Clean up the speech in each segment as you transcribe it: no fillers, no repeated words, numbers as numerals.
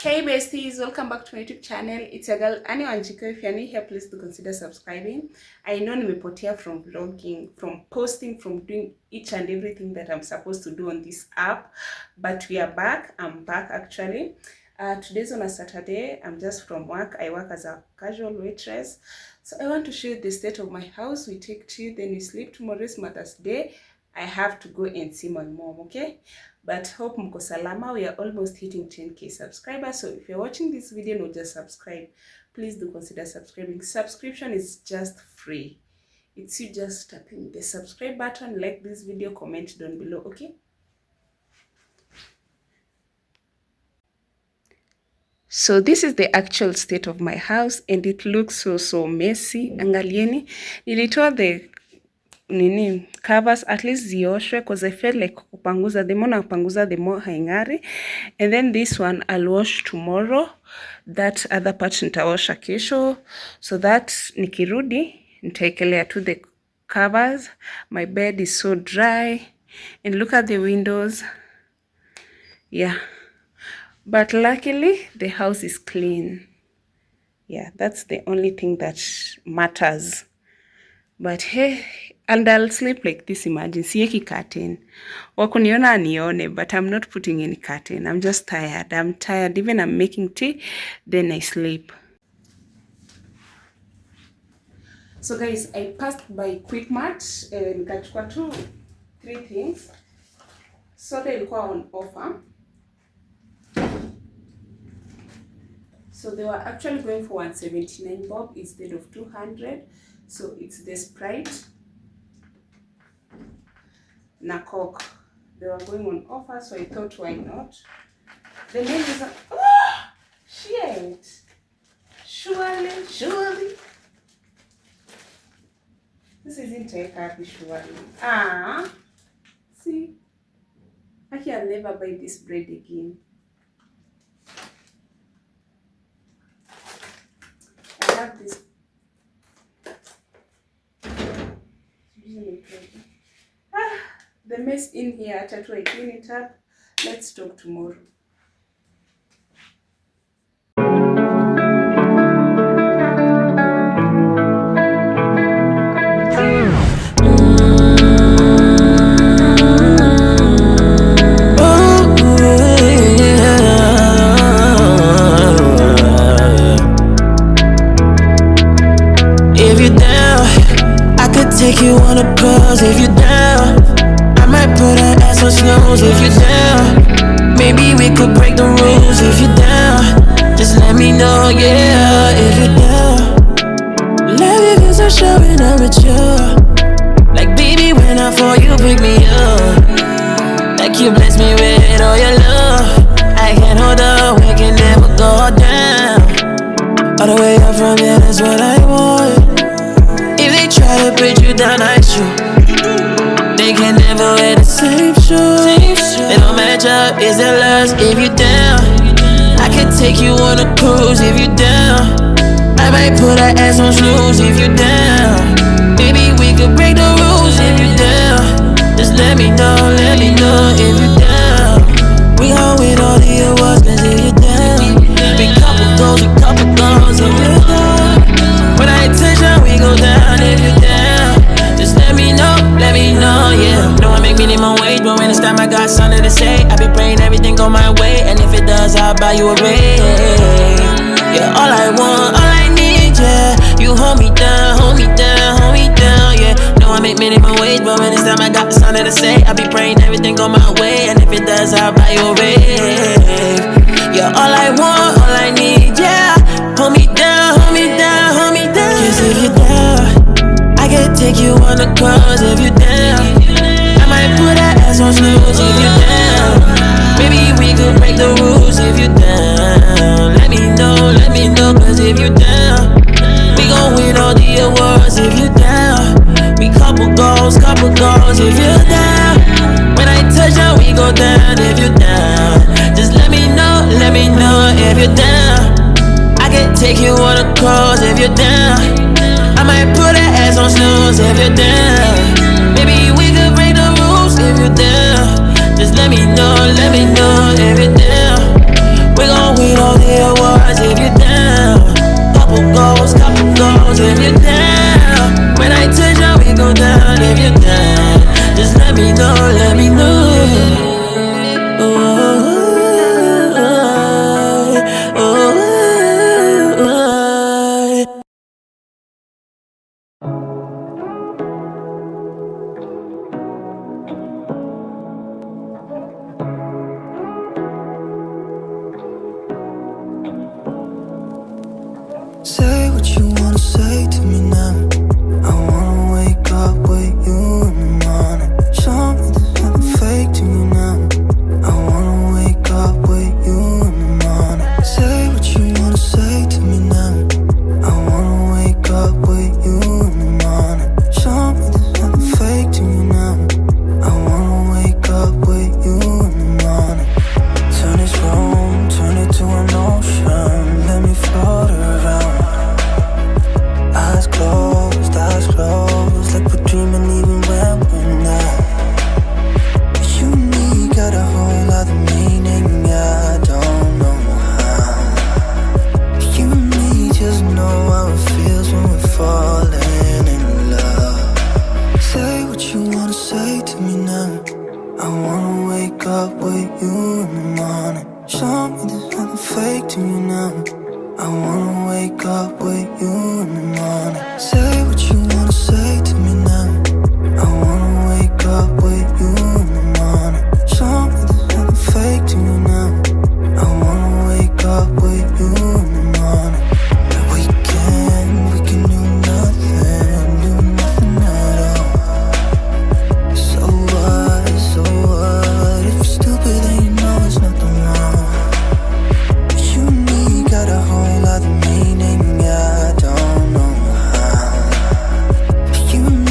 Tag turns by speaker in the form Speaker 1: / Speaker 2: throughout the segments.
Speaker 1: Hey besties, welcome back to my YouTube channel. It's your girl Wanjiku. If you're new here, please do consider subscribing. I know nimepotea from vlogging, from posting, from doing each and everything that I'm supposed to do on this app, but we are back. I'm back actually. Today's on a Saturday. I'm just from work. I work as a casual waitress. So I want to show you the state of my house. We take tea, then we sleep. Tomorrow is Mother's Day. I have to go and see my mom, okay? But hope mko salama. We are almost hitting 10k subscribers. So if you're watching this video, not just subscribe, please do consider subscribing. Subscription is just free. It's you just tapping the subscribe button, like this video, comment down below, okay? So this is the actual state of my house and it looks so messy. Angalieni, nilitoa the covers at least zioshwe because I felt like kupanguza, the more napanguza the more haingari. And then this one I'll wash tomorrow, that other part nitawasha kesho, so that nikirudi nitaekelea to the covers. My bed is so dry and look at the windows. Yeah, but luckily the house is clean. Yeah, that's the only thing that matters. But hey, and I'll sleep like this, imagine, sieki curtain. Wakuniona anione, but I'm not putting any curtain. I'm just tired. I'm tired. Even I'm making tea, then I sleep. So guys, I passed by Quick Mart and nikachukua 3 things. Soda ilikuwa on offer. So they were actually going for 179 bob instead of 200. So it's the Sprite na Coke. They were going on offer, so I thought, why not? The name is shit. Surely. This isn't a happy surely. See, I can never buy this bread again. I have this. The mess in here, I clean it up. Let's talk tomorrow.
Speaker 2: If you're down, I could take you on a cruise. If you're down, I might put her ass on snooze. If you're down, maybe we could break the rules. If you're down, just let me know, yeah. If you're down, love you cause I'm showing up with you. Like baby, when I fall, you pick me up. Like you bless me with all your love. I can't hold up, we can never go down. All the way up from here, that's what I want. If they try to put you down, I shoot. They can never wear the same shoes. They don't match up, is it lust? If you down, I can take you on a cruise. If you down, I might put her ass on snooze. If you down, maybe we could break the rules. If you down, just let me know if you down. We gon' win all the awards, cause if you down, big couple goals, if you down. When I attention, we go down. If you down, just let me know, yeah. Know I make minimum wage, but when it's time I got something to say, I be praying everything go my way, and if it does, I'll buy you a ring. Yeah, all I want, all I need, yeah. You hold me down, yeah. Know I make minimum wage, but when it's time I got something to say, I be praying everything go my way, and if it does, I'll buy you a ring. Yeah, all I want, all I need, yeah. Hold me down. Cause if you're down, I can take you on the cruise. If you're down, I might put that ass on snooze. If you're down, maybe we could break the rules. If you're down, let me know, cause if you're down, we gon' win all the awards. If you're down, we couple goals. If you're down, when I touch down, we go down. If you're down, just let me know if you're down. I can take you on a cruise. If you're down, I might put her ass on snooze. If you're down, maybe we could break the rules. If you're down, just let me know if you're down. We gon' win all the awards if you're down. Couple goals if you're down. When I touch down, we go down if you're down. Just let me know, let me know.
Speaker 3: Say what you wanna say to me now. I wanna wake up with you in the morning. Show me there's nothing fake to me now. I wanna wake up with you in the morning. Say what you wanna say to me now. I wanna wake up with you in the morning. Show me there's nothing fake to me now. I wanna wake up with you in the morning. Turn this room, turn it to an ocean. Let me float around. Eyes closed, like we're dreaming even when we're not. You and me got a whole other meaning, I don't know how. You and me just know how it feels when we're falling in love. Say what you wanna say to me now. I wanna wake up with you in the morning. Show me there's nothing fake to me now. I wanna wake up with you in the morning. Say what you wanna say to me now. I wanna wake up with you in the morning. Show me there's nothing fake to me now. I wanna wake up with you in the morning. We can do nothing at all. So what, if you're stupid then you know it's nothing wrong. You and me got a whole other meaning, I don't know how. You and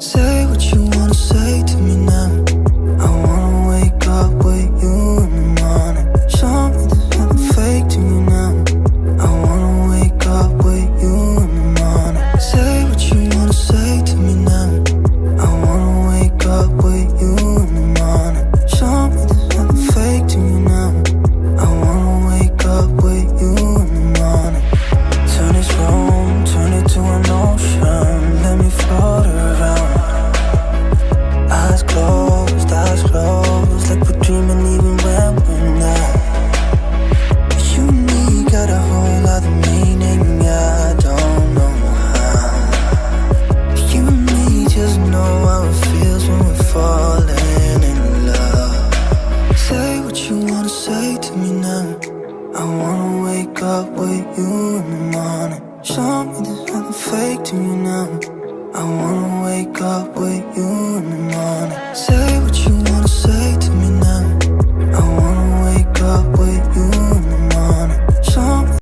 Speaker 3: Say what you wanna say to me now. I wanna wake up with you in the morning. Show me there's nothing fake to me now. I wanna wake up with you in the morning. Say what you wanna say to me now. I wanna wake up with you in the morning. Show me there's nothing fake to me now. I wanna wake up with you in the morning. Turn this room, turn it to an ocean. Let me float around. Eyes closed, like we're dreaming even when we're not. You and me got a whole other meaning, I don't know how. You and me just know how it feels when we're falling in love. Say what you wanna say to me now. I wanna wake up with you in the morning. Show me there's nothing fake to me now. I wanna wake up with you in the morning.